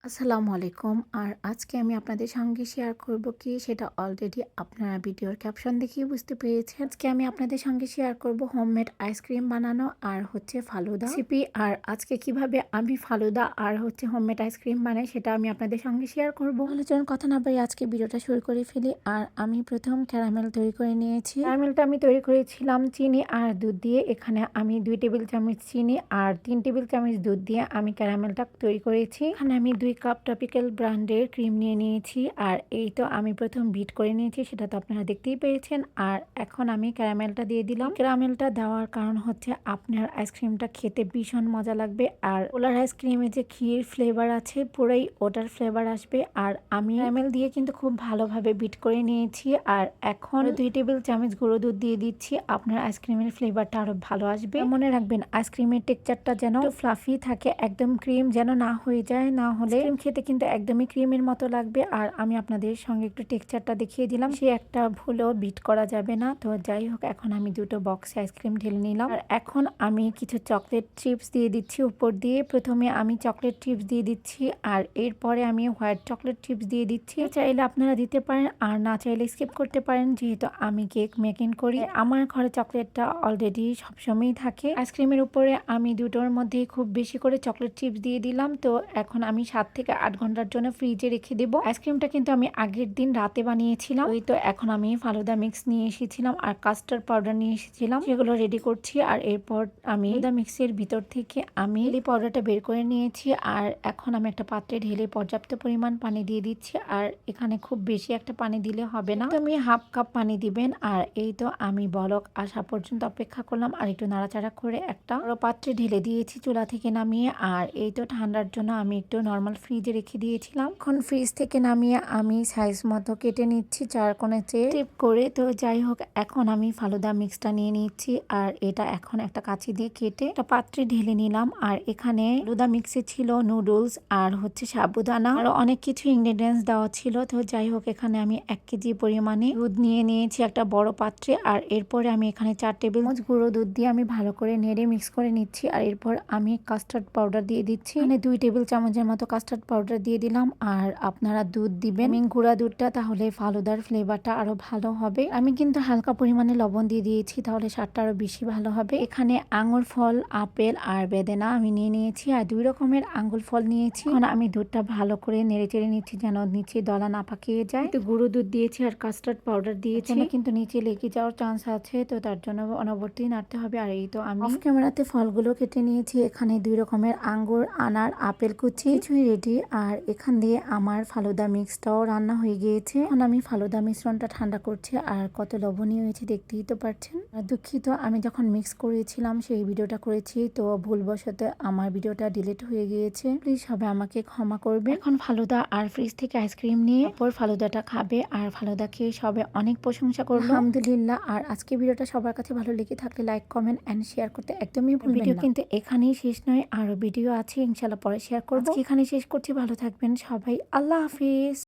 আসসালামু আলাইকুম। আর আজকে আমি আপনাদের সঙ্গে শেয়ার করব কি সেটা অলরেডি আপনারা ভিডিওর ক্যাপশন দেখেই বুঝতে পেরেছেন। আজকে আমি আপনাদের সঙ্গে শেয়ার করব হোমমেড আইসক্রিম বানানো আর হচ্ছে ফালুদা রেসিপি। আর আজকে কিভাবে আমি ফালুদা আর হচ্ছে হোমমেড আইসক্রিম বানাই সেটা আমি আপনাদের সঙ্গে শেয়ার করব। তাহলে চলুন কথা না বাড়িয়ে আজকে ভিডিওটা শুরু করে ফেলি। আর আমি প্রথম ক্যারামেল তৈরি করে নিয়েছি। ক্যারামেলটা আমি তৈরি করেছিলাম চিনি আর দুধ দিয়ে। এখানে আমি 2 টেবিল চামচ চিনি আর 3 টেবিল চামচ দুধ দিয়ে আমি ক্যারামেলটা তৈরি করেছি। এখানে আমি 2 কাপ টপিক্যাল ব্র্যান্ডের ক্রিম নিয়ে নিয়েছি। আর এই তো আমি প্রথম বিট করে নিয়েছি, সেটা তো আপনারা দেখতেই পেয়েছেন। আর এখন আমি ক্যারামেলটা দিয়ে দিলাম। ক্যারামেলটা দেওয়ার কারণ হচ্ছে আপনার আইসক্রিমটা খেতে ভীষণ মজা লাগবে। আর ওলার আইসক্রিমে যে ক্ষীর ফ্লেভার আছে পুরাই ওটার ফ্লেভার আসবে। আর আমি ক্যারামেল দিয়ে কিন্তু খুব ভালোভাবে বিট করে নিয়েছি। আর এখন 2 টেবিল চামচ গুঁড়ো দুধ দিয়ে দিচ্ছি। আপনার আইসক্রিমের ফ্লেভারটা আরো ভালো আসবে। মনে রাখবেন আইসক্রিমের টেক্সচারটা যেন ফ্লাফি থাকে, একদম ক্রিম যেন না হয়ে যায়, না হলে খেতে কিন্তু একদমই ক্রিমের মতো লাগবে। আর আমি আপনাদের সঙ্গে একটু টেক্সচারটা দেখিয়ে দিলাম, সে একটা ভুলও বিট করা যাবে না। তো যাই হোক, এখন আমি 2টো বক্সে আইসক্রিম ঢেলে নিলাম। আর এখন আমি কিছু চকলেট চিপস দিয়ে দিচ্ছি উপর দিয়ে। প্রথমে আমি চকলেট চিপস দিয়ে দিচ্ছি আর এরপরে আমি হোয়াইট চকলেট চিপস দিয়ে দিচ্ছি। চাইলে আপনারা দিতে পারেন আর না চাইলে স্কিপ করতে পারেন, যেহেতু আমি কেক মেকিং করি আমার ঘরে চকলেটটা অলরেডি সবসময়ই থাকে। আইসক্রিমের উপরে আমি 2টোর মধ্যে খুব বেশি করে চকলেট চিপস দিয়ে দিলাম। তো এখন আমি 7 থেকে 8 ঘন্টার জন্য ফ্রিজে রেখে দেব। আইসক্রিমটা কিন্তু আমি আগের দিন রাতে বানিয়েছিলাম। ওই তো এখন আমি ফালুদা মিক্স নিয়ে এসেছিলাম আর কাস্টার্ড পাউডার নিয়ে এসেছিলাম, সেগুলো রেডি করছি। আর এরপর আমি ফালুদা মিক্সের ভিতর থেকে আমি এই পাউডারটা বের করে নিয়েছি। আর এখন আমি একটা পাত্রে ঢেলে পর্যাপ্ত পরিমাণ পানি দিয়ে দিচ্ছি। আর এখানে খুব বেশি একটা পানি দিলে হবে না, তুমি হাফ কাপ পানি দিবেন। আর এই তো আমি বলক আসা পর্যন্ত অপেক্ষা করলাম আর একটু নাড়াচাড়া করে একটা বড় পাত্রে ঢেলে দিয়েছি চুলা থেকে নামিয়ে। আর এই তো ঠান্ডার জন্য আমি একটু নর্মাল ফ্রিজে রেখে দিয়েছিলাম। এখন ফ্রিজ থেকে নামিয়ে আমি সাইজ মতো কেটে নিচ্ছি চারকোণে চেয়ে টিপ করে। তো যাই হোক, এখন আমি ফালুদা মিক্সটা নিয়ে নিচ্ছি আর এটা এখন একটা কাঁচি দিয়ে কেটে একটা পাত্রে ঢেলে নিলাম। আর এখানে ফালুদা মিক্সে ছিল নুডলস আর হচ্ছে সাবুদানা, আরো অনেক কিছু ইনগ্রেডিয়েন্টস দেওয়া ছিল। তো যাই হোক, এখানে আমি 1 কেজি পরিমাণে দুধ নিয়ে নিয়েছি একটা বড় পাত্রে। আর এরপরে আমি এখানে 4 টেবিল চামচ গুঁড়ো দুধ দিয়ে আমি ভালো করে নেড়ে মিক্স করে নিচ্ছি। আর এরপর আমি কাস্টার্ড পাউডার দিয়ে দিচ্ছি, মানে 2 টেবিল চামচের মতো কাস্টার্ড পাউডার দিয়ে দিলাম। আর আপনারা দুধ দিবেন গুঁড়া দুধটা, তাহলে ফালুদার ফ্লেভারটা আরো ভালো হবে। আমি কিন্তু হালকা পরিমাণে লবণ দিয়ে দিয়েছি, তাহলে স্বাদটা আরো বেশি ভালো হবে। এখানে আঙুর ফল, আপেল আর বেদেনা আমি নিয়ে নিয়েছি আর 2 রকমের আঙ্গুর ফল নিয়েছি। এখন আমি দুধটা ভালো করে নেড়ে চেড়ে নিচ্ছি যেন নিচে দলা না পাকিয়ে যায়। তো গুঁড়ো দুধ দিয়েছি আর কাস্টার্ড পাউডার দিয়েছি, কিন্তু নিচে লেগে যাওয়ার চান্স আছে, তো তার জন্য অনবরতই নাড়তে হবে। আর এই তো আমি অফ ক্যামেরাতে ফলগুলো কেটে নিয়েছি। এখানে 2 রকমের আঙ্গুর, আনার, আপেল কুচি কিছুই রেডি। আর এখান দিয়ে আমার ফালুদা মিক্সটাও রান্না হয়ে গিয়েছে। এখন আমি ফালুদা মিশ্রণটা ঠান্ডা করছি। আর কত লোভনীয় হয়েছে দেখতেই তো পারছেন। দুঃখিত, আমি যখন মিক্স করেছিলাম সেই ভিডিওটা করেছি, তো ভুলবশত আমার ভিডিওটা ডিলিট হয়ে গিয়েছে, প্লিজ সবাই আমাকে ক্ষমা করবে। এখন ফালুদা আর ফ্রিজ থেকে আইসক্রিম নিয়ে তারপর ফালুদাটা খাবে। আর ফালুদা খেয়ে সবাই অনেক প্রশংসা করলো, আলহামদুলিল্লাহ। আর আজকে ভিডিওটা সবার কাছে ভালো লেগে থাকলে লাইক, কমেন্ট এন্ড শেয়ার করতে একদমই ভুলবেন না। ভিডিও কিন্তু এখানেই শেষ নয়, আরো ভিডিও আছে ইনশাআল্লাহ পরে শেয়ার করব। এখানে শেষ করছি, ভালো থাকবেন সবাই, আল্লাহ হাফিজ।